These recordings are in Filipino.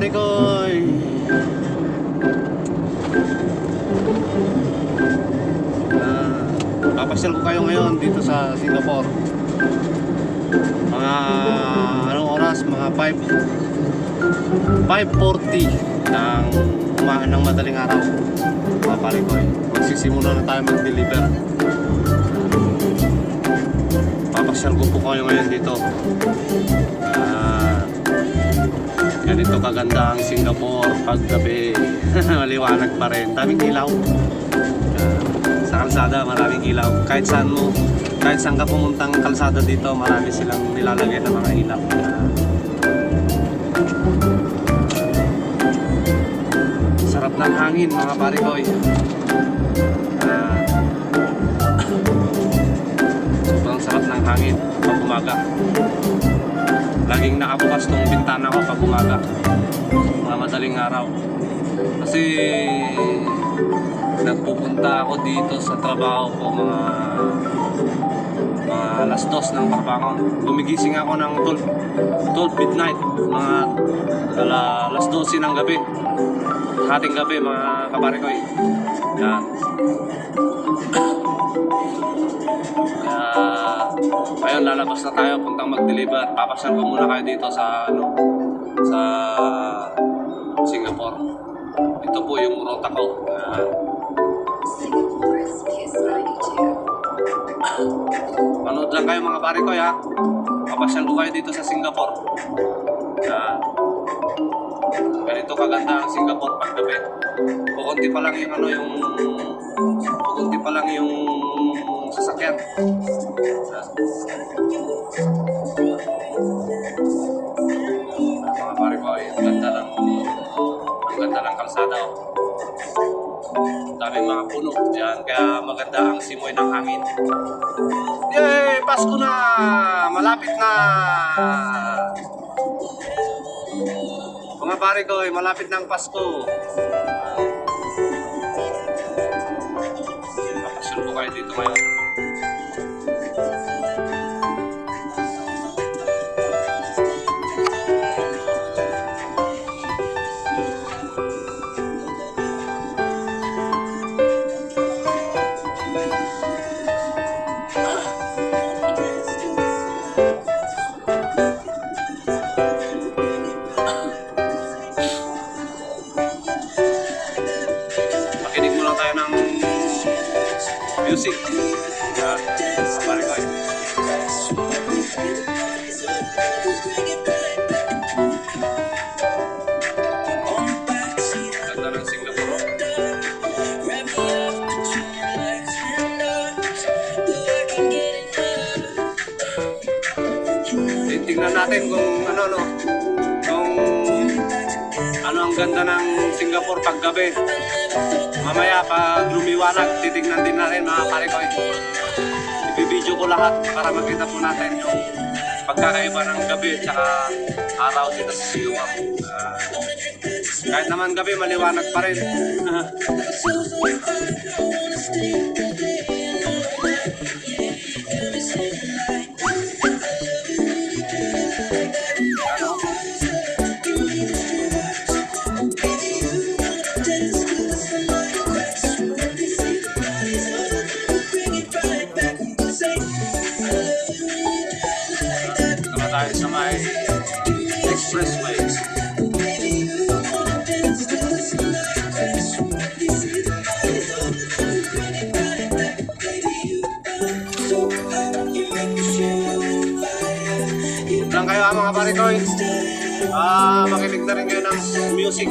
pare ko. Papasyal ko kayo ngayon dito sa Singapore. Mga anong oras? Mga 5:40 ng madaling araw. Mga pare ko, magsisimula na tayo mag-deliver. Papasyal ko po kayo ngayon dito. Ganito kaganda ang Singapore paggabi. Maliwanag pa rin, daming ilaw. Sa kalsada maraming ilaw. Kahit saan ka pumuntang kalsada dito, marami silang nilalagay ng mga ilaw. Sarap ng hangin mga pare ko. Sobrang sarap ng hangin pag umaga. Laging nakabukas tong bintana ko pag umaga, mga madaling araw. Kasi nagpupunta ako dito sa trabaho ko mga alas 2 ng pagbangon. Gumigising ako ng 12 midnight, mga alas 12 ng gabi, hating gabi mga kapare ko. Yan. Ngayon lalabas na tayo, puntang mag-deliver. Papasyal ko muna kayo dito sa Singapore. Ito po yung ruta ko. Manood lang kayo mga pare ko, ha. Papasyal ko kayo dito sa Singapore. Ganito kaganda ang Singapore paggabi. Pukunti pa lang yung sasakyan. Mga pare ko, ang ganda ng kalsada. Daming mga puno dyan, kaya maganda ang simoy ng hangin. Yay! Pasko na! Malapit na! Mga pare ko, malapit na ang Pasko. Papasyal ko kayo dito ngayon. Makinig muna tayo ng music. Pare ko. Ganda ng Singapore. Tingnan natin kung ang ganda ng Singapore paggabi. Mamaya pag lumiwanag, titignan din natin mga pare ko. Ibibideo ko lahat para makita po natin yung pagkakaiba ng gabi at saka araw dito sa Singapore. Kahit naman gabi, maliwanag pa rin. Tayo sa may expressways. Lang kayo mga pare ko. Makinig na rin kayo ng music.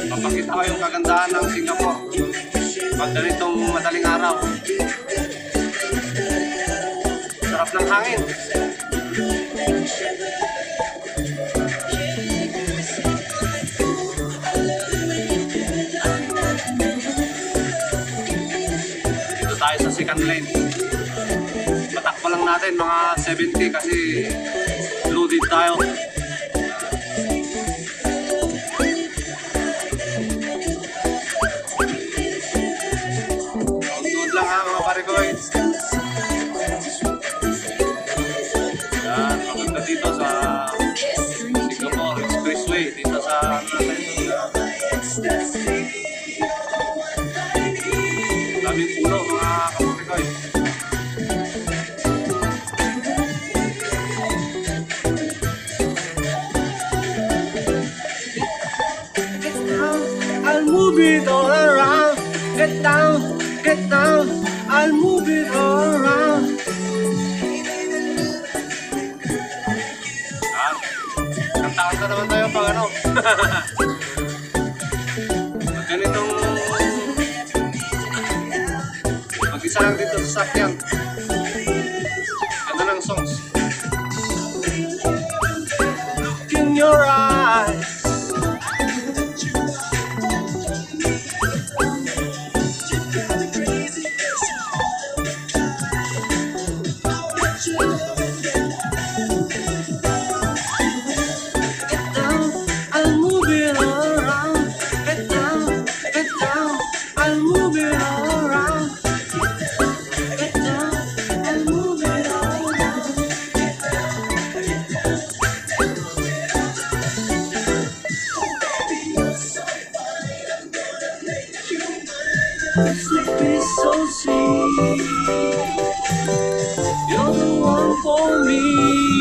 Papakita ko yung kagandahan ng Singapore pag ganitong madaling araw. Sarap ng hangin. Dito tayo sa second lane. Patakbo lang natin mga 70 kasi loaded tayo. Load lang ha mga pare ko. Daming puno mga kaparikoy. I'll move it all around. Get down, get down. I'll move it all around. Kantaan na naman tayo pag ano. Pag ganitong mag-isa lang dito sa sakyan. Ganda ng songs. Look in your eyes. Sleepy so sweet. You're the one for me.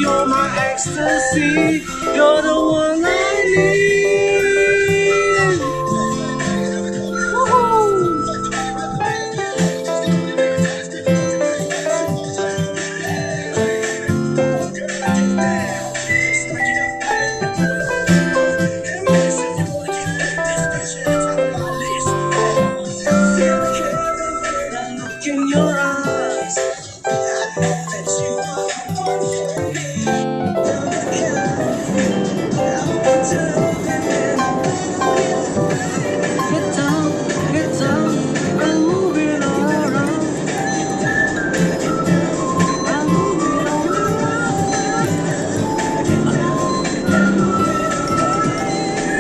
You're my ecstasy. You're the one I need. Woohoo! In your eyes, get down, and move it all around. And move it all around.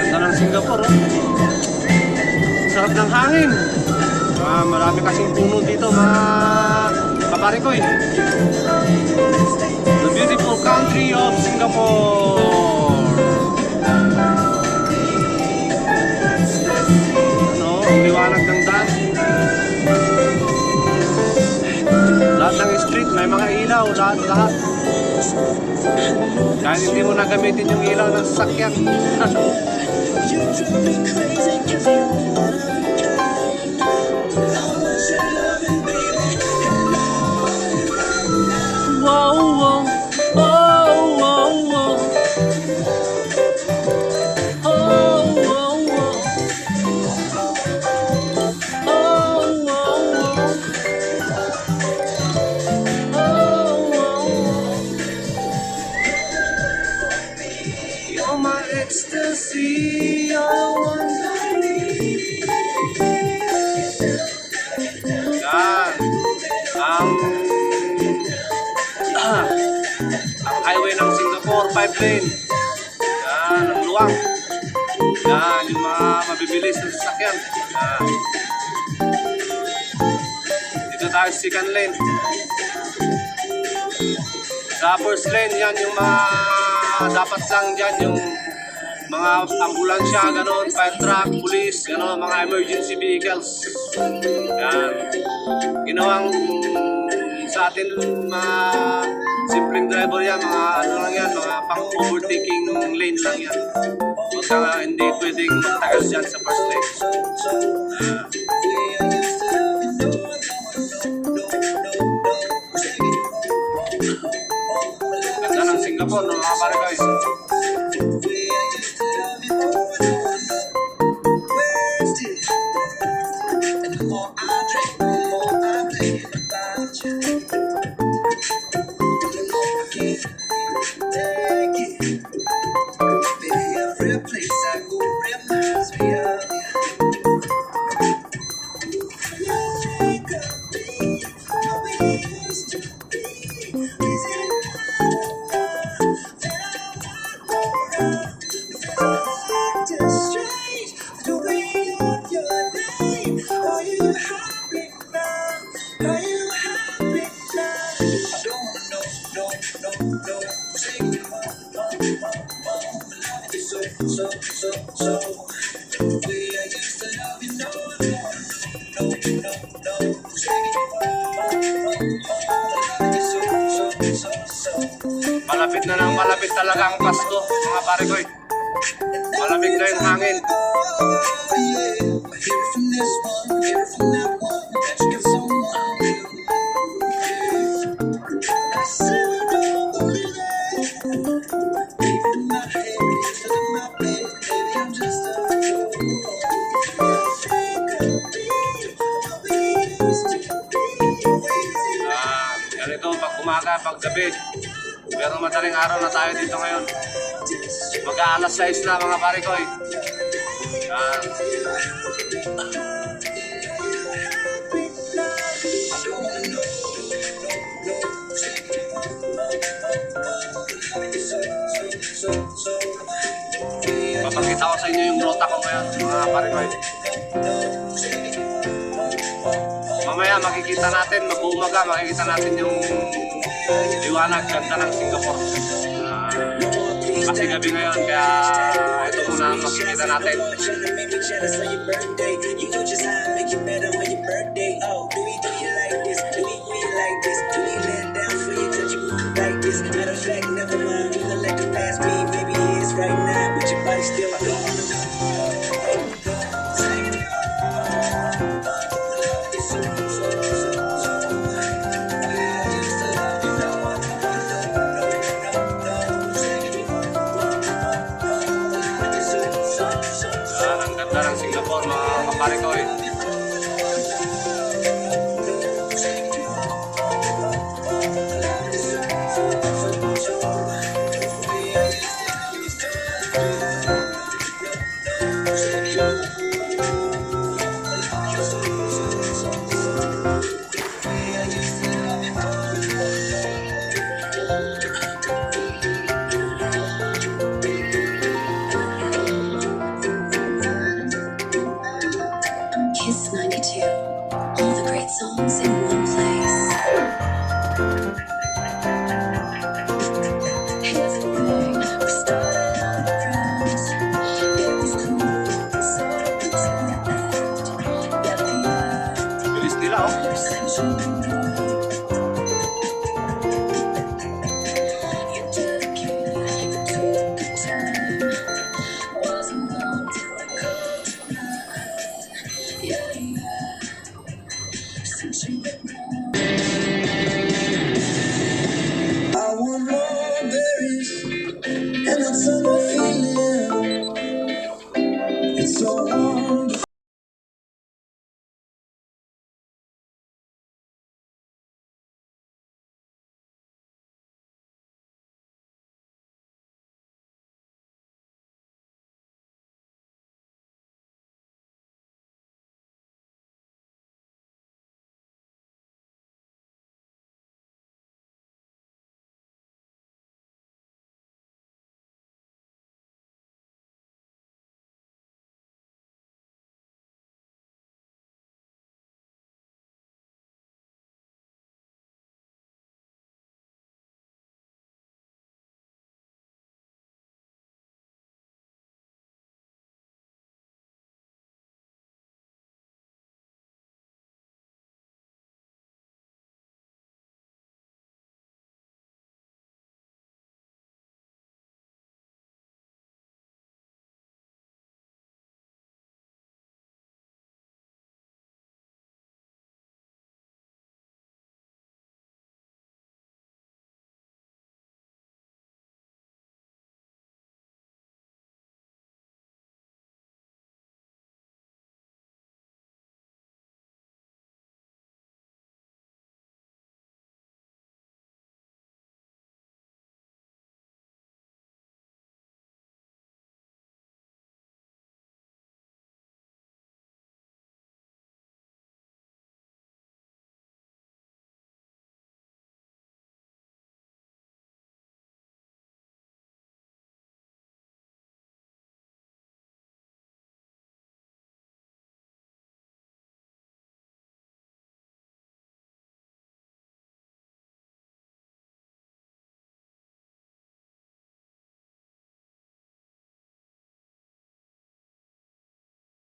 Ganda ng Singapore, oh. Sarap ng hangin. Marami kasing puno dito mga kaparikoy. The beautiful country of Singapore. Ano, ang liwanag ng daan. Lahat ng street may mga ilaw, lahat. Kahit hindi mo na gamitin yung ilaw ng sasakyan. Whoa, whoa, oh, whoa, whoa. Oh, whoa, whoa. Oh, whoa, whoa. Oh, whoa, whoa. You're my ecstasy, you're the one I need. Ang highway ng Singapore, 5 lane. Yan, ang luwang. Yan, yung mga mabibilis na sasakyan. Yan. Dito tayo sa second lane. Sa first lane, yan yung mga dapat lang dyan, yung mga ambulansya, gano'n, fire truck, police, gano'n, mga emergency vehicles. Yan. Ginawang sa atin mga simpleng driver yan, mga ano lang yan, mga pang-overtaking lane lang yan. Huwag hindi pwedeng magtagal dyan sa first lane. Ganda ng Singapore, no, mga pare guys. Malapit na ng malapit talaga ang Pasko, mga pare ko. Malamig na yung hangin. Ganito pag umaga, pag gabi. Pero madaling araw na tayo dito ngayon. Mag-aalas 6 na mga pare ko. Yan. Papakita ko sa inyo yung rota ko ngayon, mga pare ko. Mamaya makikita natin, mag-uumaga, makikita natin yung liwanag, ganda ng Singapore. Kasi gabi ngayon, kaya ito muna ang makikita natin. Ang ganda ng Singapore, mga kapare ko. Kiss 92. All the great songs in one place. Here's the thing, we started out friends. It was cool, so we turned left. Yeah, Bilis nila, oh. perception control. You took it, you took the time. Wasn't long till I called tonight. Yeah, since you've been gone. I want more berries and that summer feeling. It's so wonderful.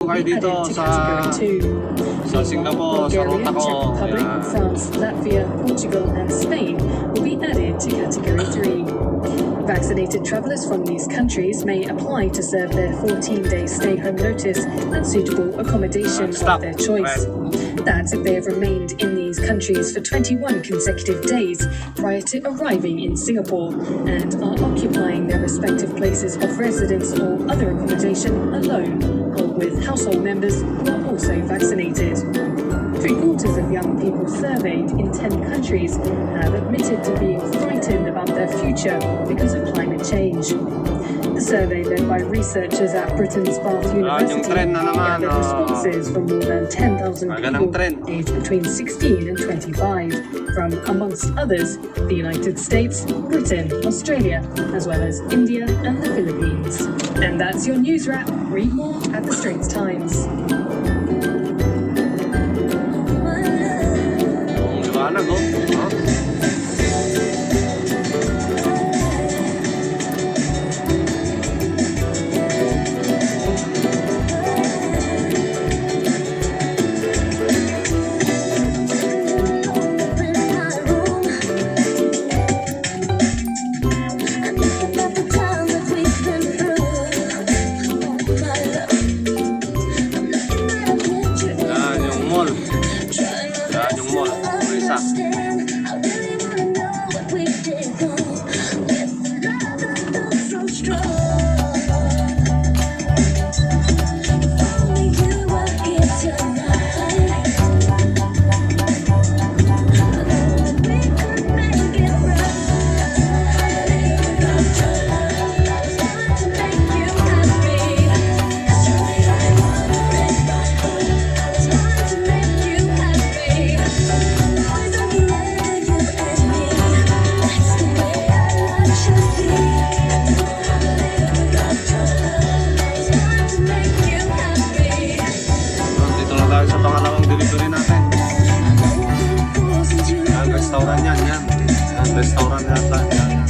kayo dito added to sa Category 2. Singapore, sa Bulgaria, ruta ko. Czech Republic, Ayan. France, Latvia, Portugal, and Spain will be added to Category 3. Vaccinated travellers from these countries may apply to serve their 14-day stay-home notice at suitable accommodation Stop. of their choice. That's if they have remained in these countries for 21 consecutive days prior to arriving in Singapore and are occupying their respective places of residence or other accommodation alone or with household members who are also vaccinated. 3/4 of young people surveyed in 10 countries have admitted to being frightened about their future because of climate change. The survey, led by researchers at Britain's Bath University, trend na naman, gathered responses from more than 10,000 Magandang people trend. aged between 16 and 25, from, amongst others, the United States, Britain, Australia, as well as India and the Philippines. And that's your news wrap. Read more at the Straits Times. Liwanag, oh. Huh? Yan yung mall. Yan yung mall. Isa. Dito na tayo sa pangalawang delivery natin. Yan, restaurant yan. Yan, restaurant yata. Yan.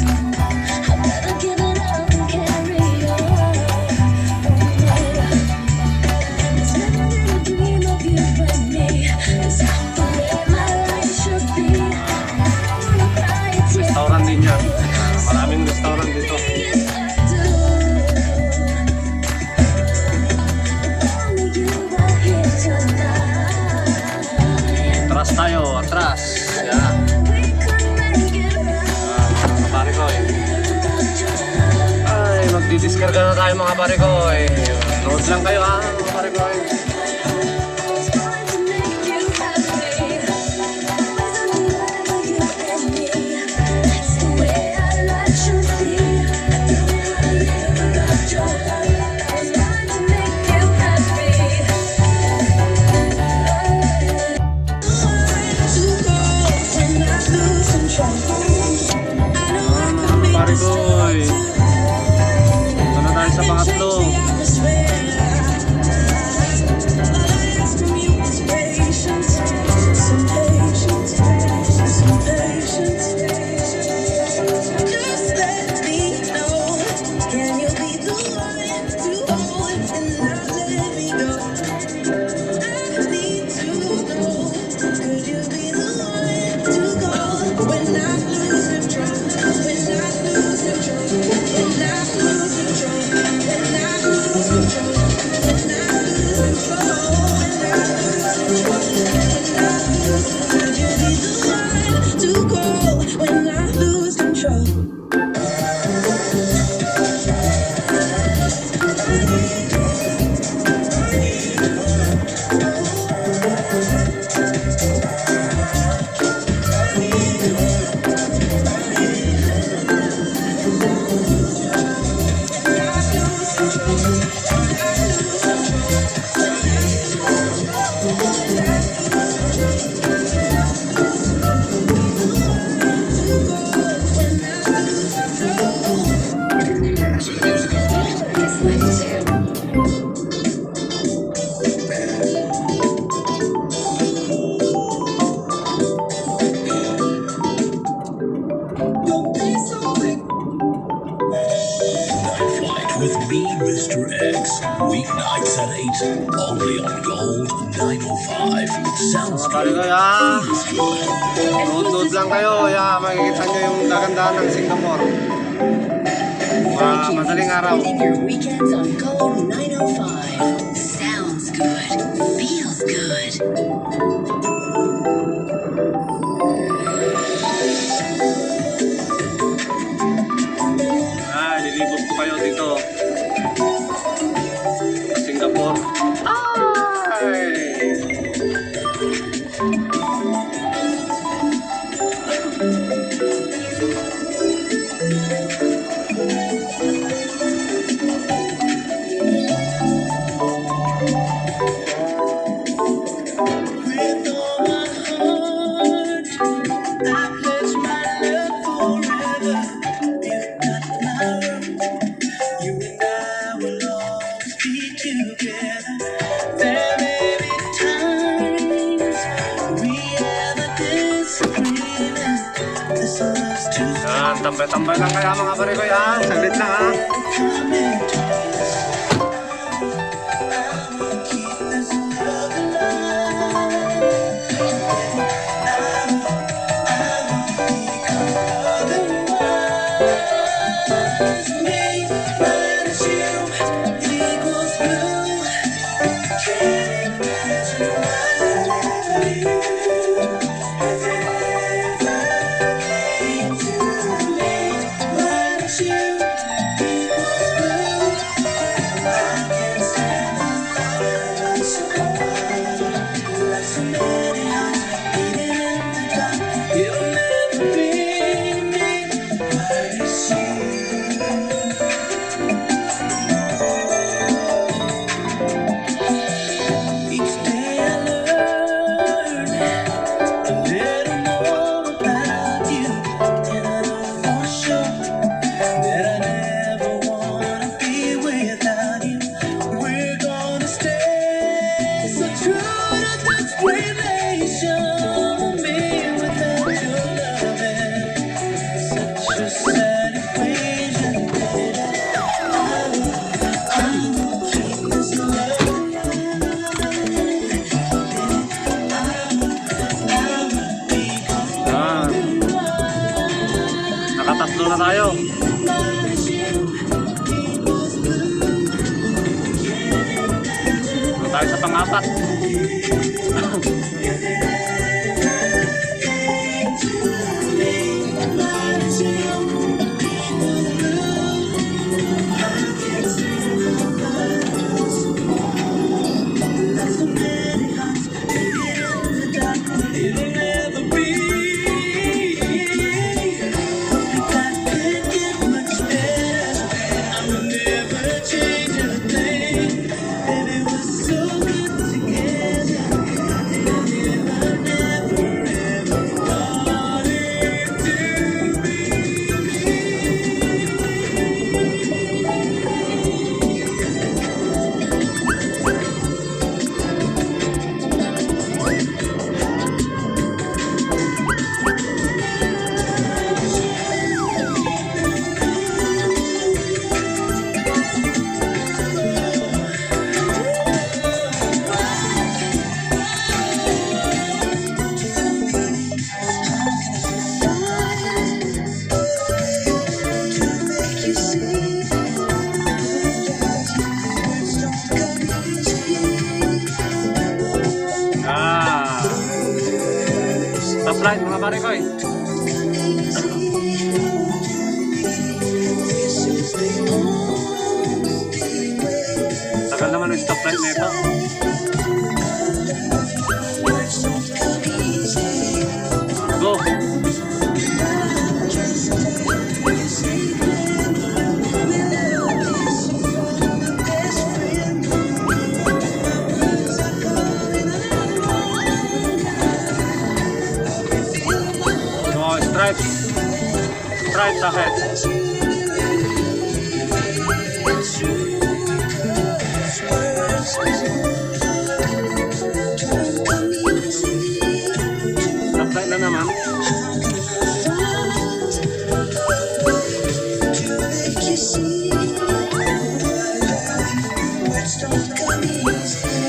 Restaurant din yan. Maraming restaurant dito. Atras tayo, atras. Yan. Mga pare ko eh. Ay, magdidiskarga na tayo mga pare ko eh. Nood lang kayo ha, mga pare ko eh. Mga pare ko eh. Punta na tayo sa pangatlo. Only on Gold 905. Sounds Mga pare ko, nood lang kayo, makikita nyo yung kagandahan ng Singapore. Madaling araw. Spending your weekends on Gold 905. Sounds good. Feels good. Nilibot ko kayo dito. Singapore. Ay! with all my heart. I pledge my love forever. If not my word, you and I will always be together. There may be times we have a disagreement. This love's too Tambay-tambay lang kaya mga pare ko, saglit lang coming to us. I will keep this love alive. Otherwise, me minus you equals blue. Can't imagine my life with you. If it ever came to me, minus you equals blue. I can't stand the thought so hard. Like so many hearts beating in the dark. You'll never be me minus you. Each day I learn a little more about you, and I know for sure that I never wanna be without you. We're gonna stay so true to this relation. Me without your loving, such a sad equation. I will keep this love Nakatatlo na tayo. Doon tayo sa pang-apat. It'll never be. That could get much better. I will never change a thing. Baby, we're so good together. Never, never, ever wanted to be. You see, words don't come easy. Stoplight mga pare ko. Tagal naman yung stoplight na ito. Go! No, stripes. Stripes ahead. Stoplight na naman. Words don't come easy.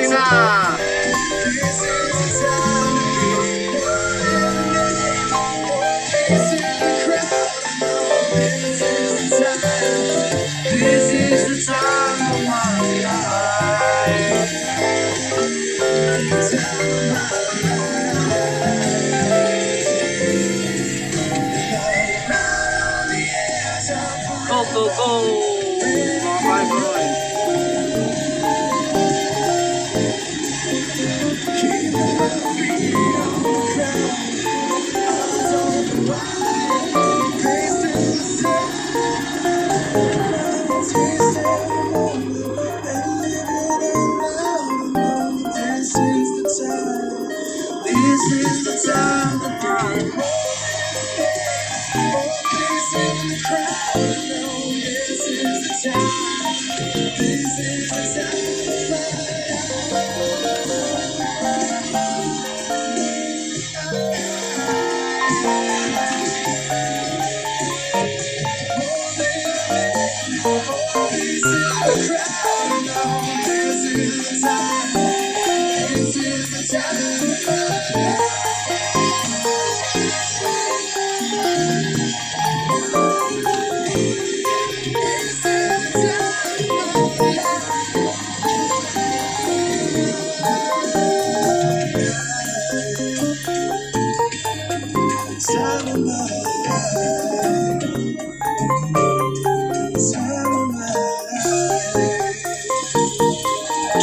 na! This is the time of my life. Go, go, go! Mga pare-koy. This is the time of my life. This is the crowd. This is the time. This is the time of my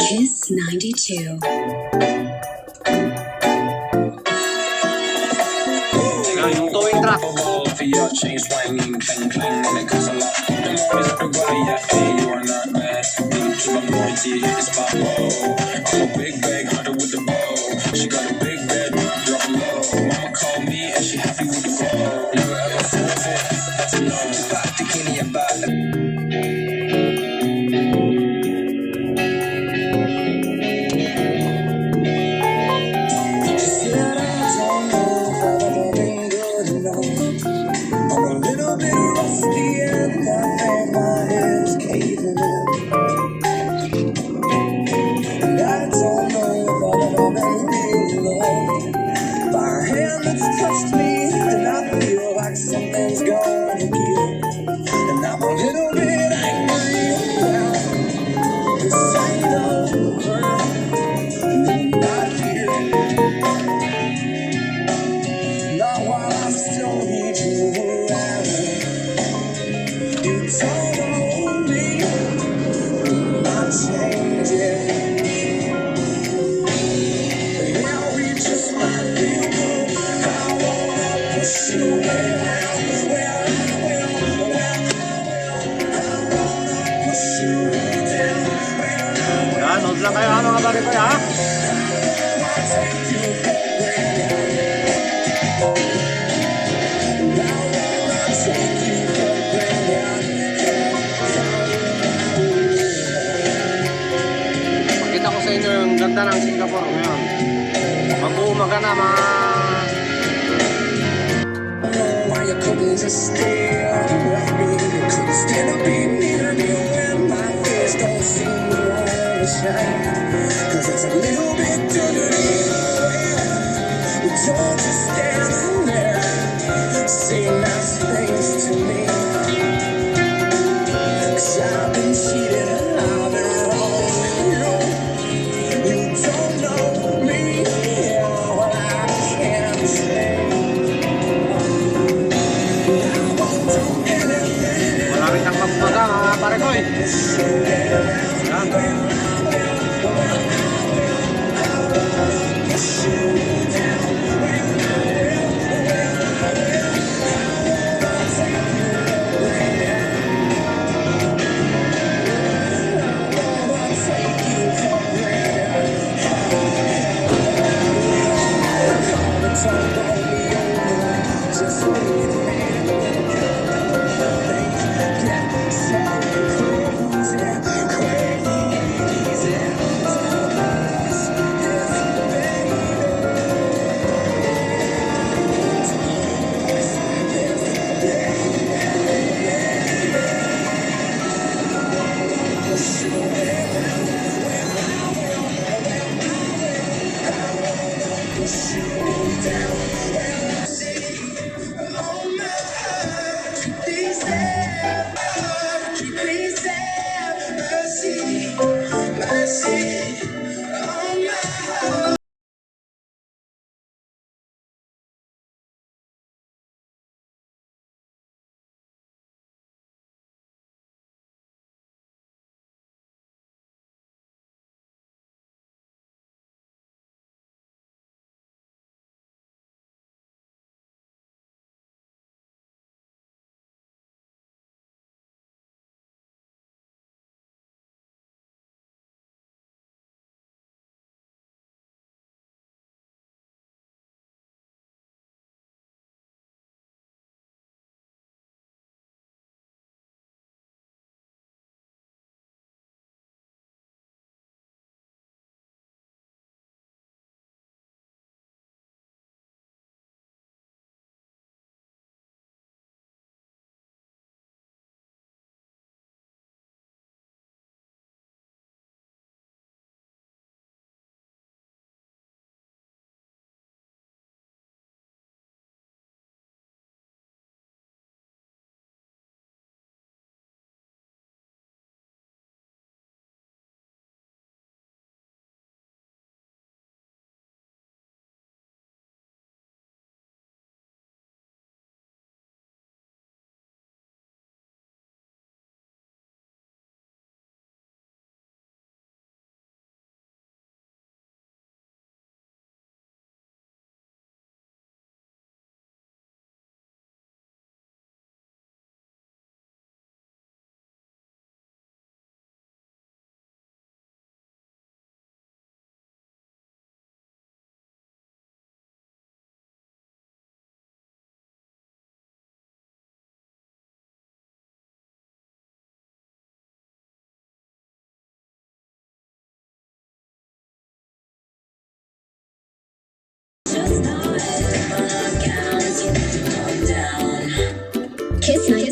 Kiss 92. Yan, yung towing truck. For your chain swinging, clang clang, and it costs a lot. The more is everybody, yeah, hey, you are not mad. Need to my loyalty, hit the spot, whoa. I'm a big bag hunter with the bow. She got a big bed, drop a low. Mama called me and she happy with the flow. Never ever forfeit, that's a no. Back to Kenny and back. Something's gonna give, and I'm a little bit angry about this ain't over, not here. Not while I still need you around. You don't know me, I'm not changing. Yeah, we just might be good. I wanna push you away. Yan, hold lang kayo ha mga pare-koy ha. Pakita ko sa inyo yung ganda ng Singapore ngayon. Mag-uumaga na mga... Why you couldn't just stay with me? You couldn't stand to be near me when my face don't seem to wanna shine. 'Cause it's a little bit dirty. But don't just stand there, say nice things to me. 'Cause I've been cheated, I've been wrong with you. You don't know me, well I can't say. Maraming ang magbaga mga pare-koy. Yan.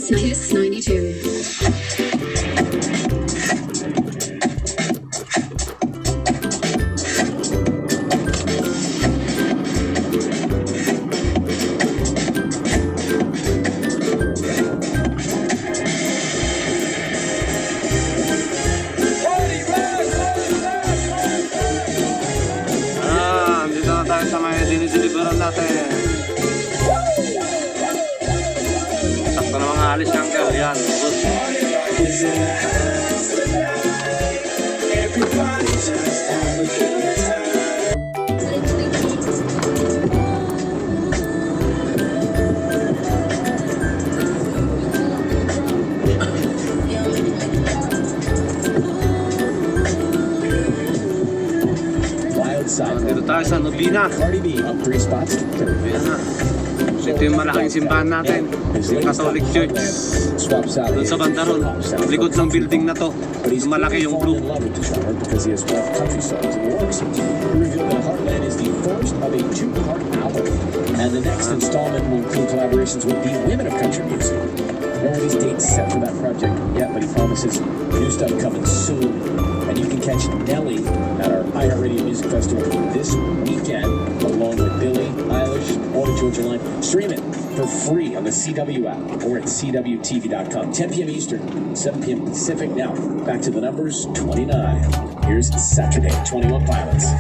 Kiss 92. Dito na tayo sa may dinideliveran natin. Sakto na mga alis ng girl. Yan, good. Wild side. Dito tayo sa Nobina. Cardi B up 3 spots to third. Ayan na. Ito yung malaking simbahan natin. Yung Catholic Church. Swaps out. Doon sa Bandaron. Likod ng building na to. Yung malaki yung blue. Because he has 12 country songs in the works. He revealed that Heartland is the first of a 2-part album. And the next installment will include collaborations with the women of country music. No release date set for that project yet, but he promises new stuff coming soon. And you can catch Nelly at our iHeartRadio Music Festival this weekend, along with Billie Eilish, all the Georgia Line. Stream it for free on the CW app or at CWTV.com. 10 p.m. Eastern, 7 p.m. Pacific. Now, back to the numbers 29. Here's Saturday, 21 Pilots.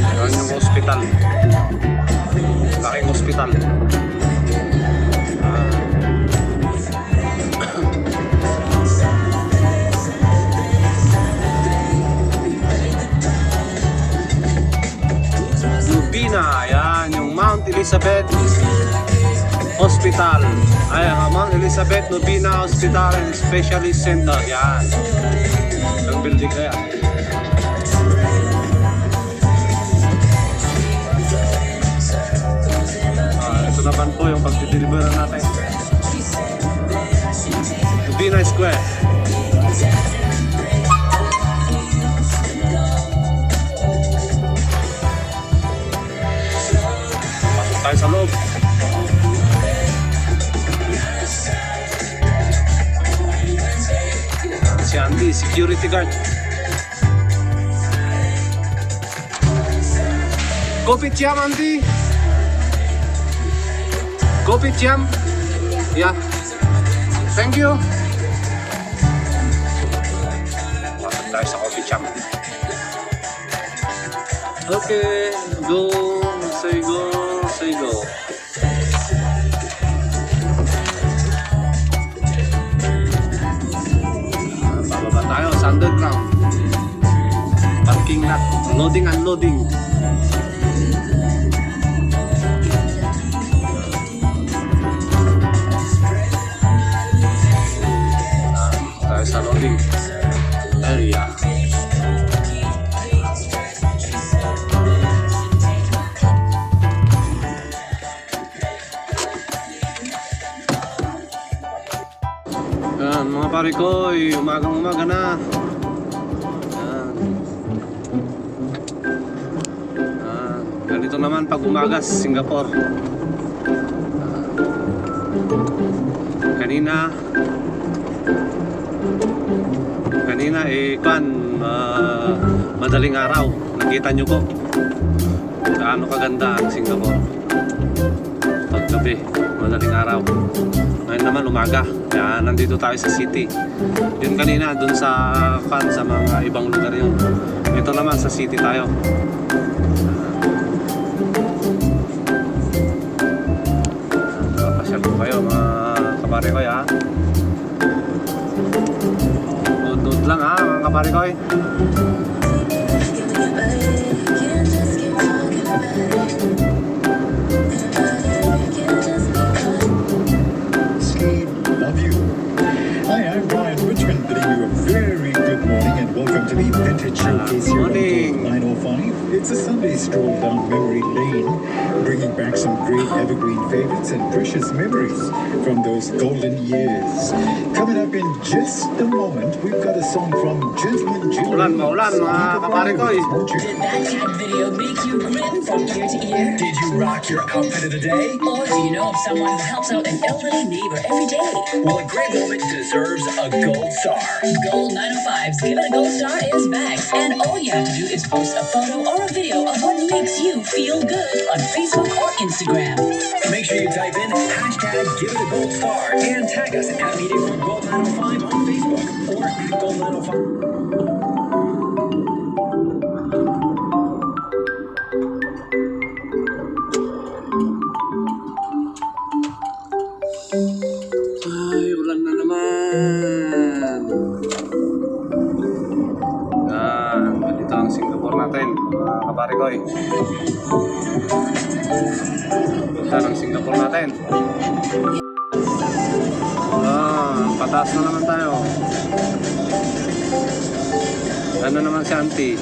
Ayan yung hospital. Laking hospital. Lubina, yan yung Mount Elizabeth Hospital. Ay, Mount Elizabeth Lubina Hospital and Specialist Center. Yan. Ang building na yan. Ito naman po yung pagdideliveran natin. Lubina Square. Pasok tayo sa loob. Si Andy, security guard. Kopitiam, Andy. Kopitiam. Yeah. Thank you. Pasok tayo sa Kopitiam. Okay, go, say go, say go. Bababa tayo sa underground. Parking lot, loading, unloading. Tayo sa loading area. Yan, mga pare ko, umagang umaga na. Yan. Ganito naman pag umaga sa Singapore. Kanina madaling araw, nakita nyo po gaano kaganda ang Singapore paggabi, madaling araw. Ngayon naman umaga, kaya nandito tayo sa city. Yun kanina dun sa mga ibang lugar yun. Ito naman sa city tayo. Papasyal ko kayo mga kapare ko ya. Nood lang ha mga kapare ko. Steve, love you. Hi, I'm Brian Richmond, bidding you a very good morning and welcome to the Vintage Showcase here on morning. Local 905. It's a Sunday stroll down memory lane, bringing back some great evergreen favorites and precious memories from those golden years. Coming up in just a moment, we've got a song from Gentleman Jimmy. Maulan, maulan, mga kapare ko eh. Did that cat video make you grin from ear to ear? Did you rock your outfit of the day? Or do you know of someone who helps out an elderly neighbor every day? Well, a great moment deserves a gold star. Gold 905's Give It a Gold Star is back. And all you have to do is post a photo or a video of what makes you feel good on Facebook or Instagram. Make sure you type in hashtag Give It a Gold Star and tag us at Media for Gold 905 on Facebook or at Gold 905. Ay, ulan na naman. Dito ang Singapore natin, mga kapare ko eh. Dito ang Singapore natin. Pataas na naman tayo. Ano naman si auntie?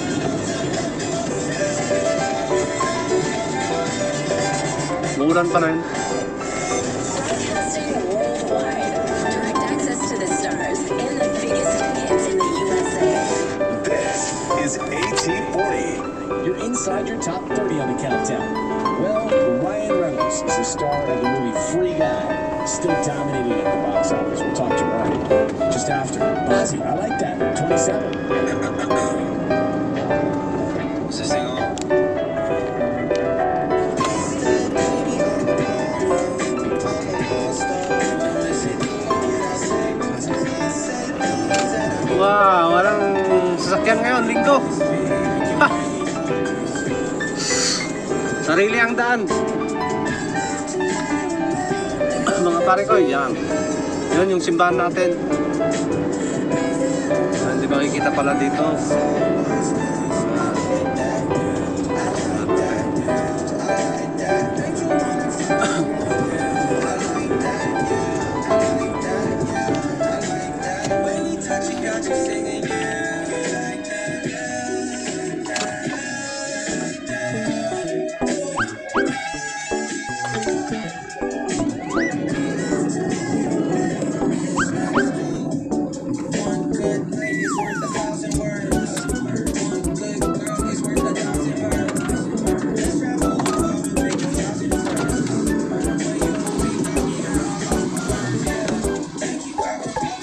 Muulan pa rin. Broadcasting worldwide. Direct access to the stars and the biggest hits in the USA. This is AT40. You're inside your top 30 on the countdown. Well, Ryan Reynolds is the star of the movie Free Guy, still dominating at the box office. We'll talk to Ryan just after. Bozzy, I like that. 27. Is this thing on? Wow, walang sasakyan ngayon, linggo. Ha! Sarili ang daan. Mga pare ko, yan. Yan yung simbahan natin. Hindi makikita pala dito.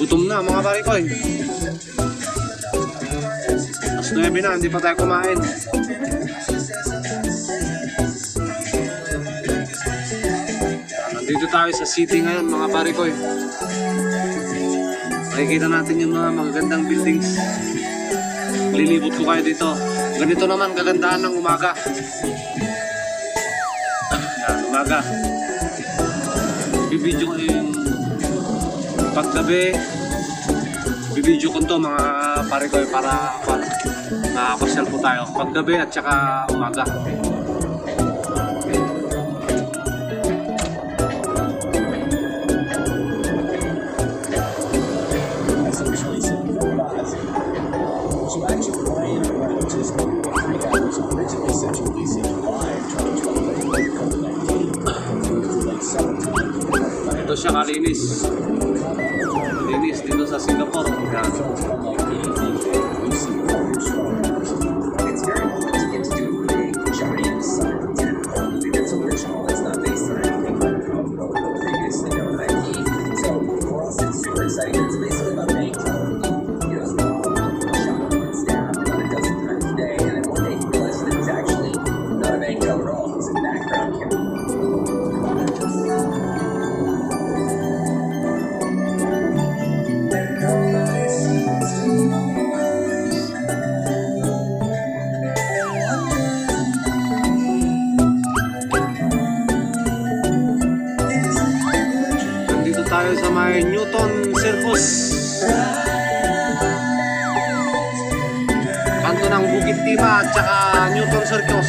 Gutom na mga pare ko eh. Mas 9 na, hindi pa tayo kumain. Nandito tayo sa city ngayon mga pare ko eh. Makikita natin yung mga magagandang buildings. Lilibot ko kayo dito. Ganito naman kagandahan ng umaga. Yan, umaga. Bibidyo ko yung paggabi. Bibidyo ko to mga pare ko para nakapasyal po tayo. Paggabi at saka umaga. So actually, Ryan Reynolds is the Free Guy was originally set to release in July of 2020, but COVID-19 delayed 17. Ito siya kalinis. Linis dito sa Singapore. Yan. Unlike anything we've seen before, It's very cool to get to do a big, giant summer tentpole movie that's original, that's not based on anything previously done by IP. So for us, it's super exciting. It's basically about making videos shot and stabbed about a dozen times a day, and then one day he realized that it was actually not a bank job at all. It was a background camera. Nandito tayo sa may Newton Circus. Kanto ng Bukit Tima at saka Newton Circus.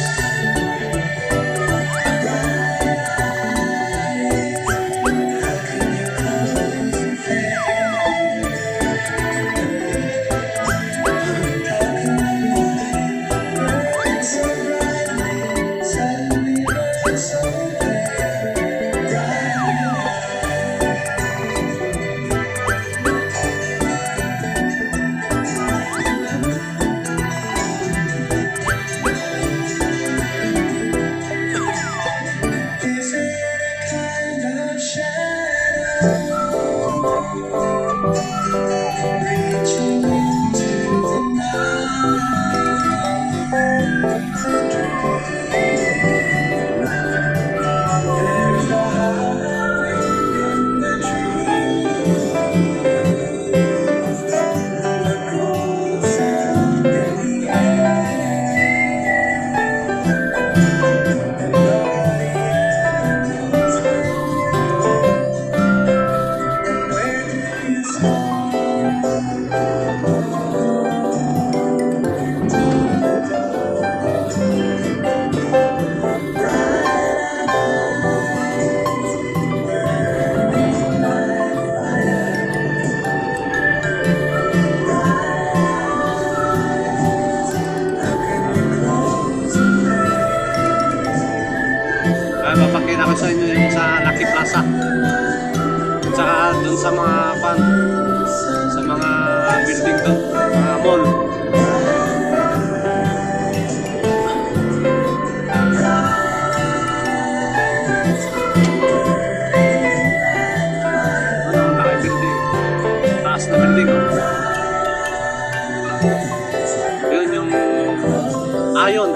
Reaching into the night. There's a high in the trees, the cold sound in the air, and all the animals and where do you Papakita ko sa inyo yung sa Lucky Plaza. At saka dun sa mga sa mga building doon, mga mall. Ano, laki building. Taas na building. Yun yung Ion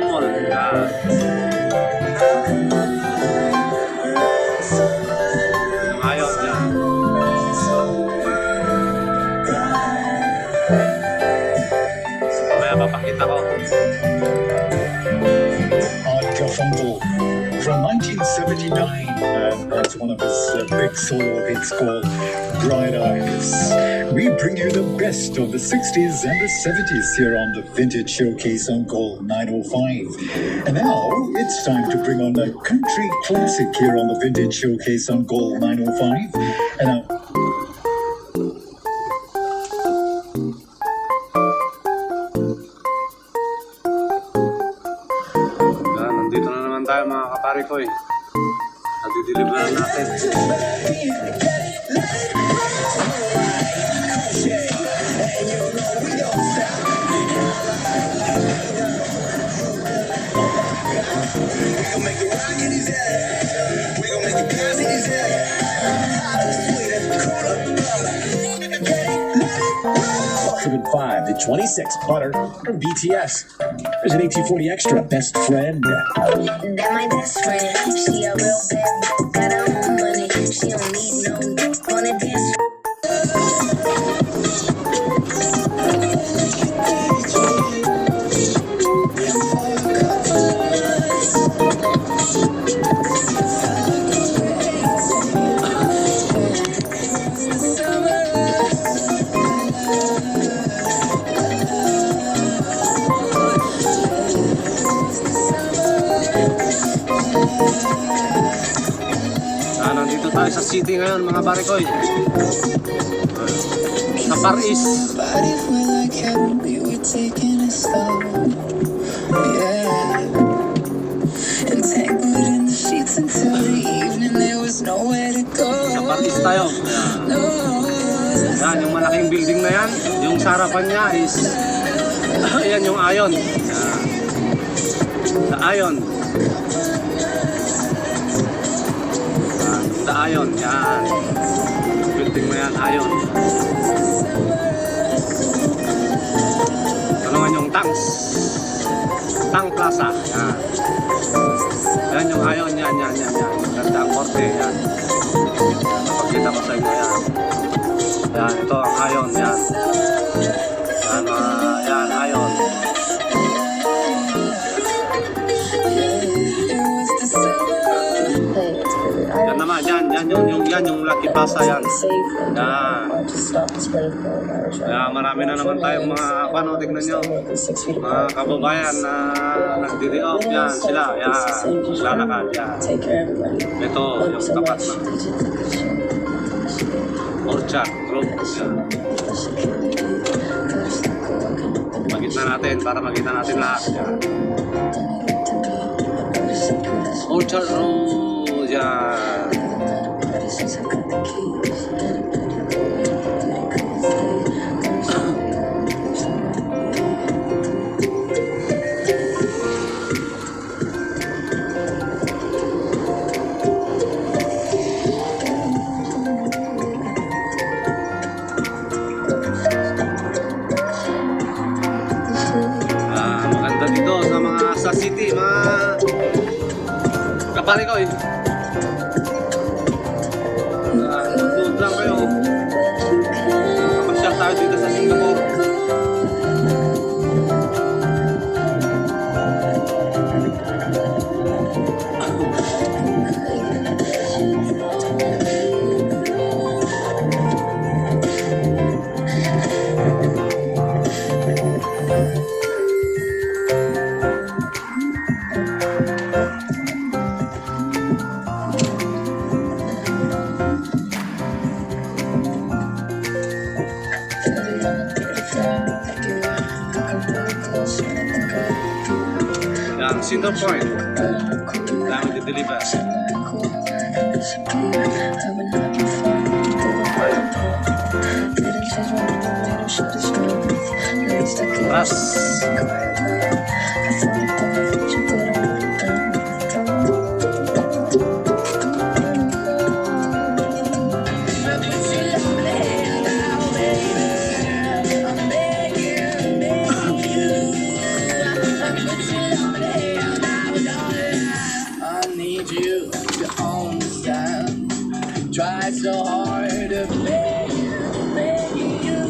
Mall. Ion yan. Kaya papakita ko. Art Garfunkel from 1979, and that's one of his big solo hits called Bright Eyes. We bring you the best of the 60s and the 70s here on the Vintage Showcase on Gold 905. And now it's time to bring on a country classic here on the Vintage Showcase on Gold 905. And now Nandito na naman tayo mga kapari ko eh. Nagdi-deliver na natin. From 5 to 26, Butter from BTS. There's an 1840 Extra, Best Friend. That my best friend. She a real bad bitch, got her own money. She don't need no on a dance. Nandito tayo sa city ngayon mga barikoy. Sa Paris. Body felt like heaven, we were taking it slow. Yeah. Entangled in the sheets until the evening, there was nowhere to go. Sa Paris tayo. No. Yan, yung malaking building na yan. Yung sa harapan niya is yan yung Ion. Yan. Sa Ion. Sa Ion, yan. Building na yan, Ion. Tanungan yung Tanks. Tang Plaza, yan. Yan yung Ion, yan. Ganda ang korte, yan. Pagkita ko sa inyo, yan. Yan, ito ang Ion, yan. Yan, yan, Ion. Yan naman, yan yung Lucky Plaza yan. Yan. Kaya marami na naman tayong mga tignan nyo. Mga kababayan na nagdi-off, yan sila, yan. Lalakad, yan. Ito, yung tapat ng Orchard Group, yan. Magitna natin para makita natin lahat, yan. Orchard Road, yan. pare ko eh. Nood lang kayo. Kamasyal tayo dito sa Singapore. Yan, Cedar Point. Dami di-deliver. Ras. I need you to understand. Try so hard to make you.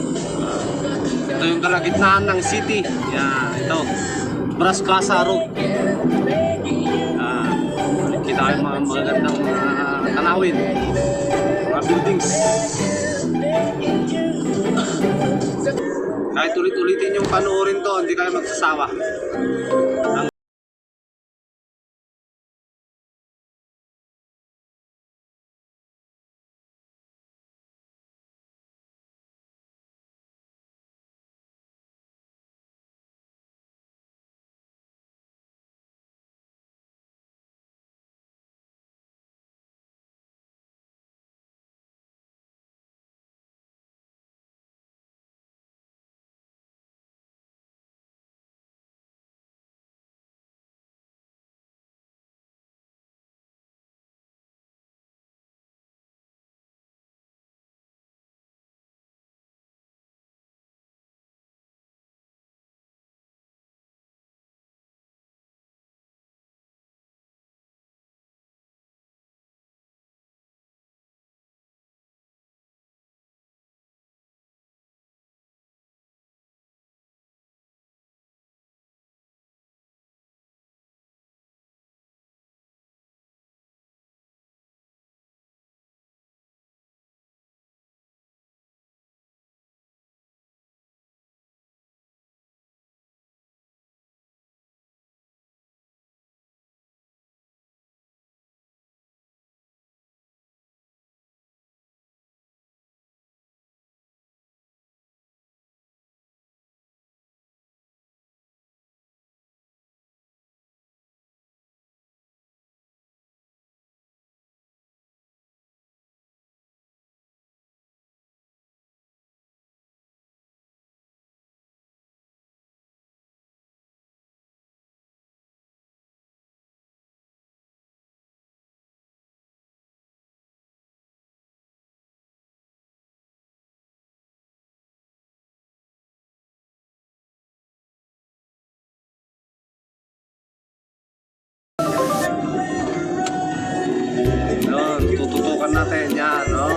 Ito yung kalagitnaan ng city. Yan, ito. Bras Casa Road. Kita kayo mga magandang tanawin. Mga buildings. Kahit ulit-ulitin yung panoorin to, hindi kayo magsasawa. Tututukan natin yan, no?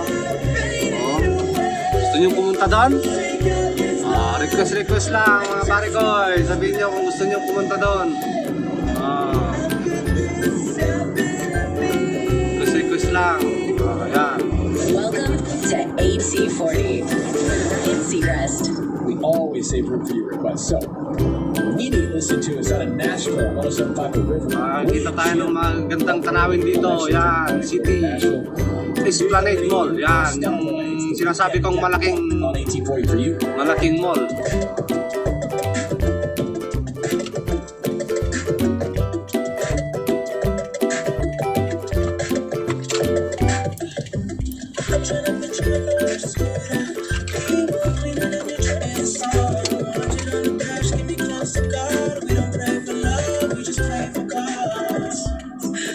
Oh. Gusto nyo pumunta doon? Request lang mga pare ko. Sabihin nyo kung gusto nyo pumunta doon. Request lang. Yan. Welcome to AC40 in Seacrest. We always save room for your requests. So, immediately listen to us on a Nashville 107.5 River. Kita tayo ng magandang tanawin dito. Yan, City Esplanade Mall. Yan, yung sinasabi kong malaking mall.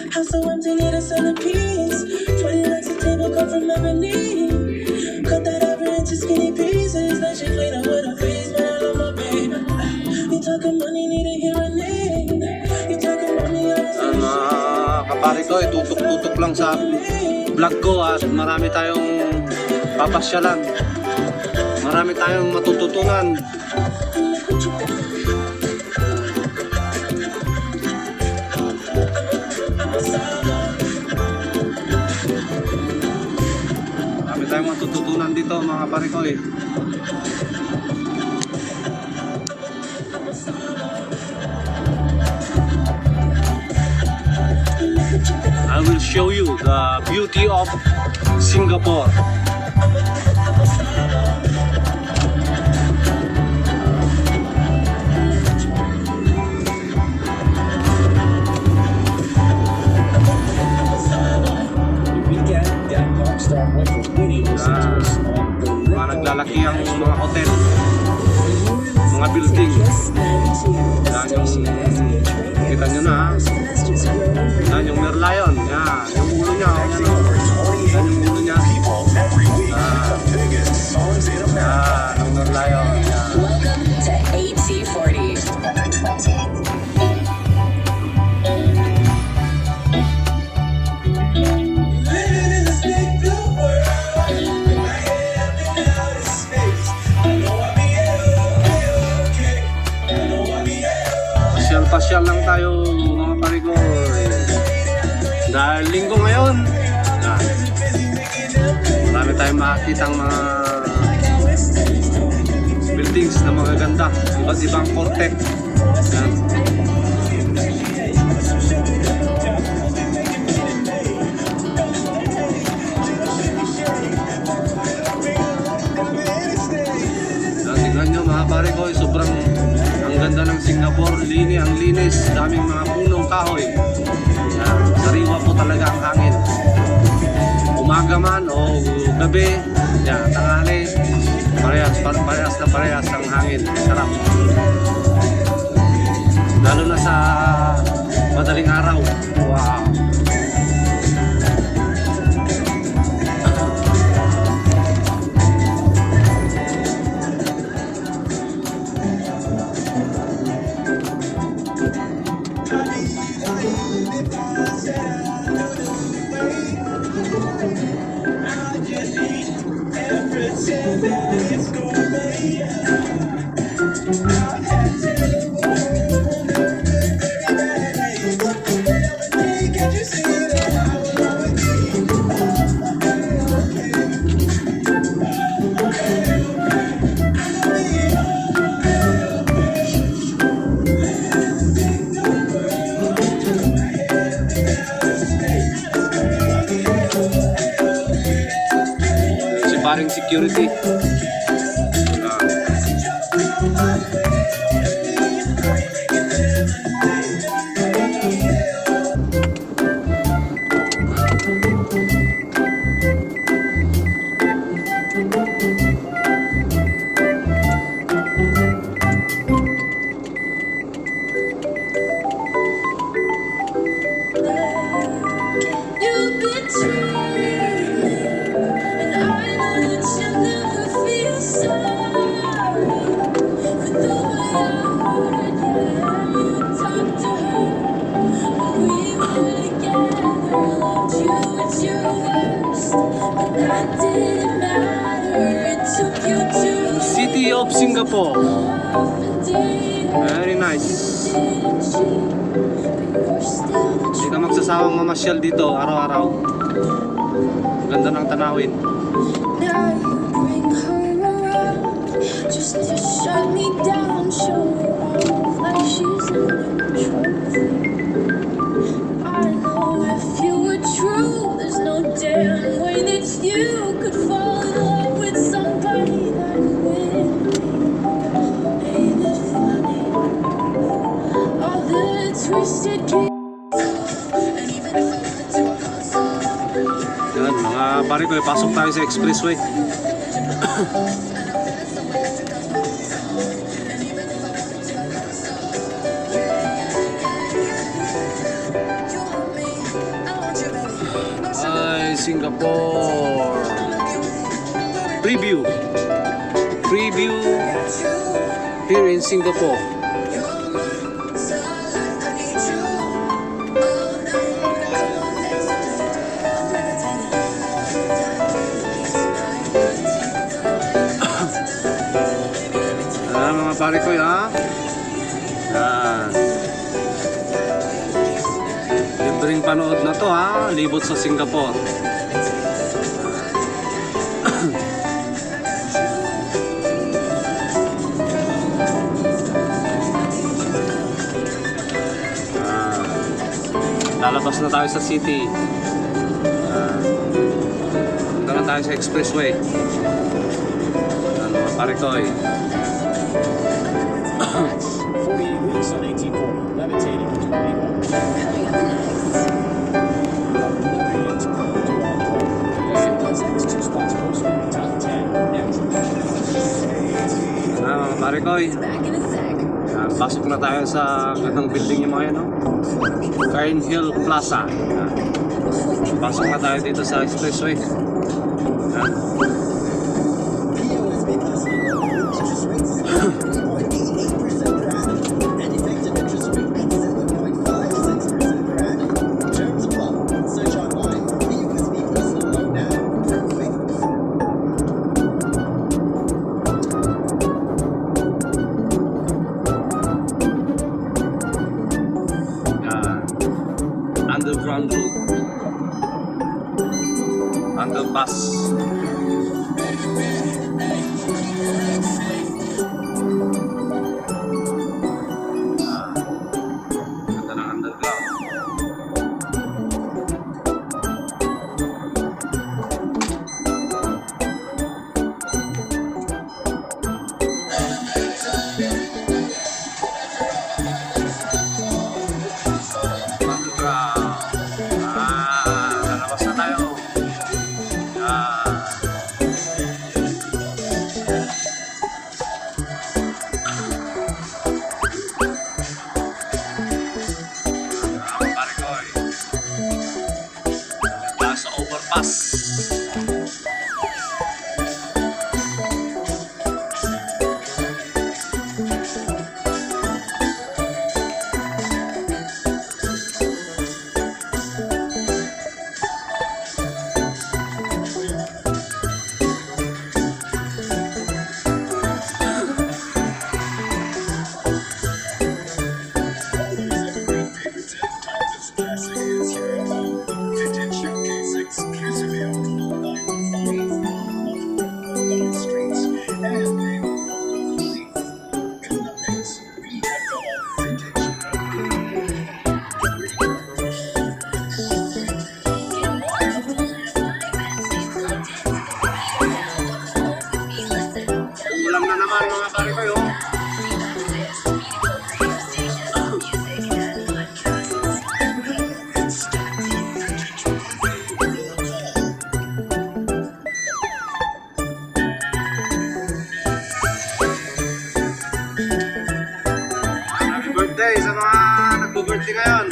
House so empty, need a centerpiece. 20 legs a table cut from ebony. Cut that over into skinny pieces. Then she clean up with her face, but I love my baby. You talking money, need a hearing aid. You talking money, I was Kapare ito, tutok-tutok lang sa vlog ko at marami tayong papasyalan. Marami tayong matututunan. Marami tayong matututunan dito mga pare ko eh. I will show you the beauty of Singapore. Weekend, Dan Rockstar went for Winnie listened to us on the Mga naglalaki ang mga hotel, mga building. Yan yung, kita nyo na ha. Yan yung Merlion. Yan, yung ulo niya. Yan yung ulo niya. Yan, yung Merlion. Yan. Welcome to AT40. Living in this big blue world, with my head up in outer space. I know I'll be okay. I know I'll be Pasyal-pasyal lang tayo mga parigo. Dahil linggo ngayon, yan. Marami tayong makikitang mga buildings na magaganda. Iba't ibang korte. Yan. Tingnan nyo mga pare ko, sobrang ang ganda ng Singapore, ang linis, daming mga punong kahoy. Yan, sariwa po talaga ang hangin. Umaga man o gabi, yan, tanghali, parehas ang hangin. Sarap. Lalo na sa madaling araw. Wow. Si paring security. You've been treating me, and I know that you'll never feel sorry for the way I hurt you. You talked to her when we were together. Loved you at your worst, but that didn't matter. It took you to City of Singapore. indeed. Very nice. Didn't cheat, but you're still the Hindi ka magsasawang mamasyal dito araw-araw. Ganda ng tanawin. Now you bring her around just to shut me down, show her off like she's a new trophy. I know if you were true, there's no damn way that you could fall in love with somebody that with me. Ain't it funny? All the twisted kids. And even if I went to a concert. Yan, mga pare ko, pasok tayo sa expressway. Ay, Singapore. Preview here in Singapore. pare ko, ha? Yan. Libreng panood na to, ha? Libot sa Singapore. Lalabas na tayo sa city. Punta na tayo sa expressway. Ano, pare ko, 48 weeks on 1840, levitating to Vigo. Coming up next. Two spots closer to the top 10 next. mga pare ko, Back in a sec. pasok na tayo sa gandang building yung mga yan, no? Cairnhill Plaza. Pasok na tayo dito sa expressway. Underground route. Underpass. Ganda ng underground. Lalabas na tayo. Pare ko, nasa overpass. Ulam na naman mga pare ko, oh. Happy birthday sa mga nagbo-birthday ngayon.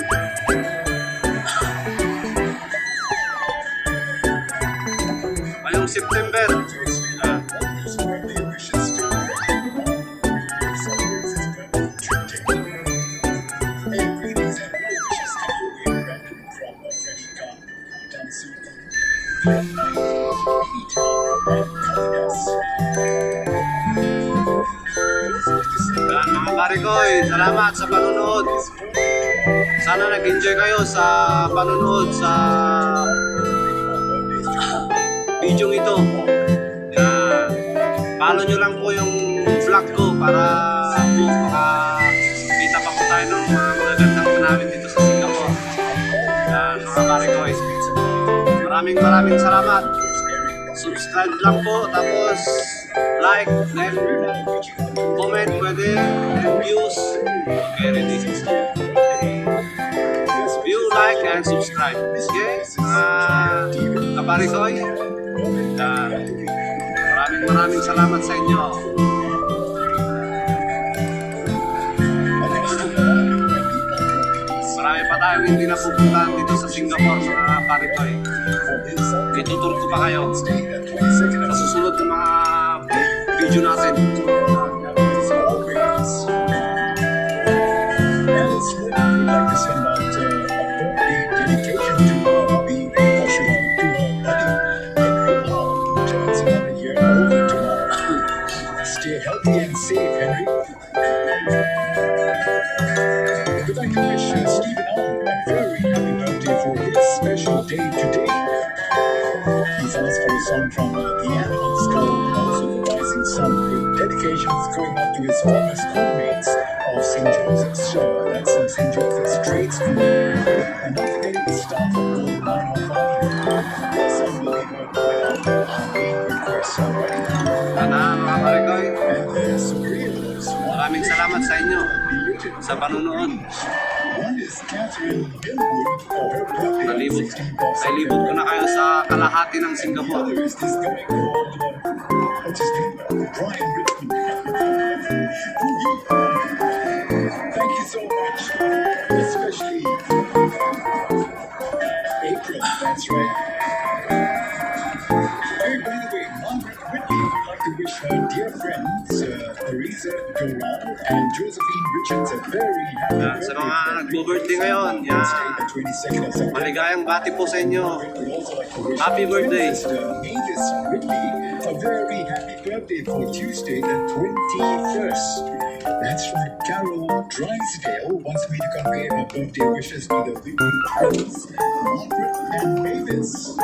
Ngayong September. Yan mga pare ko, salamat sa panonood. Sana nag-enjoy kayo sa panonood sa video ito. Yan. Follow nyo lang po yung vlog ko para makakita pa po tayo ng mga magagandang namin dito sa Singapore. Yan mga pare ko, maraming salamat. Subscribe lang po, tapos like, then comment pwede, and views. Okay, ready? View, like, and subscribe. Okay? Kapare ko, maraming salamat sa inyo. Marami pa tayong hindi napupuntahan dito sa Singapore, mga pare ko. Itutur ko pa kayo sa susunod ng mga video natin. Stay healthy and safe, Henry. song from The Animals called Also the Rising Sun, with dedications going out to his former schoolmates of St. Joseph's. That's St. Joseph's Trade School. And not forgetting the staff of Gold Mine of Fire. The song will be heard without being requests already. Sana mga Parikoy, And there's three of us. maraming salamat sa inyo sa panunood. One is Catherine Millwood for her birthday on Nalibot, 16th of nailibot ko na kayo sa kalahati ng The Singapore. other is this guy called, what's his name? Brian Richmond. Thank you so much, especially April, that's right. Hey, by the way, Margaret Whitney would like to wish her dear friends, Teresa Doral and Josephine Richards a very happy Yan, sa mga nagbo-birthday ngayon, yan. the 22nd of September. Maligayang bati po sa inyo. We'd also like to wish Happy birthday. Mavis Whitney a very happy birthday for Tuesday, the 21st. That's right, Carol Drysdale wants me to convey her birthday wishes to the Whitney twins, Margaret and Mavis.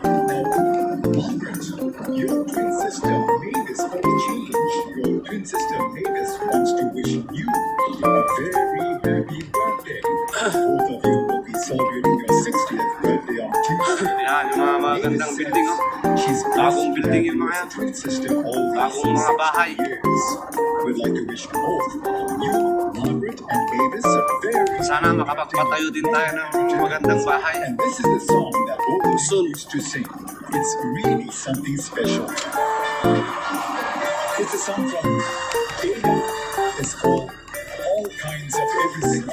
Now, Margaret, your twin sister Mavis for a change. Your twin sister Mavis wants to wish you a very happy birthday. Both of you will be celebrating your 60th birthday on Tuesday. Yan, yung mga magandang building, oh. She's Bagong building yung mga yan. twin sister all Bagong these mga bahay. years. We'd like to wish both you, Margaret, and Mavis a very Sana makapagpatayo din tayo ng magandang bahay. And this is the song that both of you Soon. used to sing. It's really something special. It's a song from Ada. It's called All Kinds of Everything.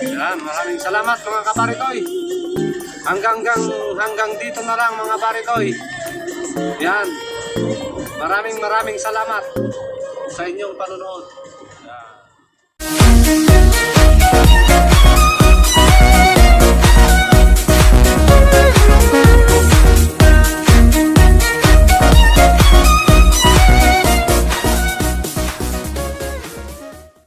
Yan, maraming salamat mga kaparitoy. Hanggang dito na lang mga paritoy. Yan. Maraming salamat sa inyong panonood. Yan.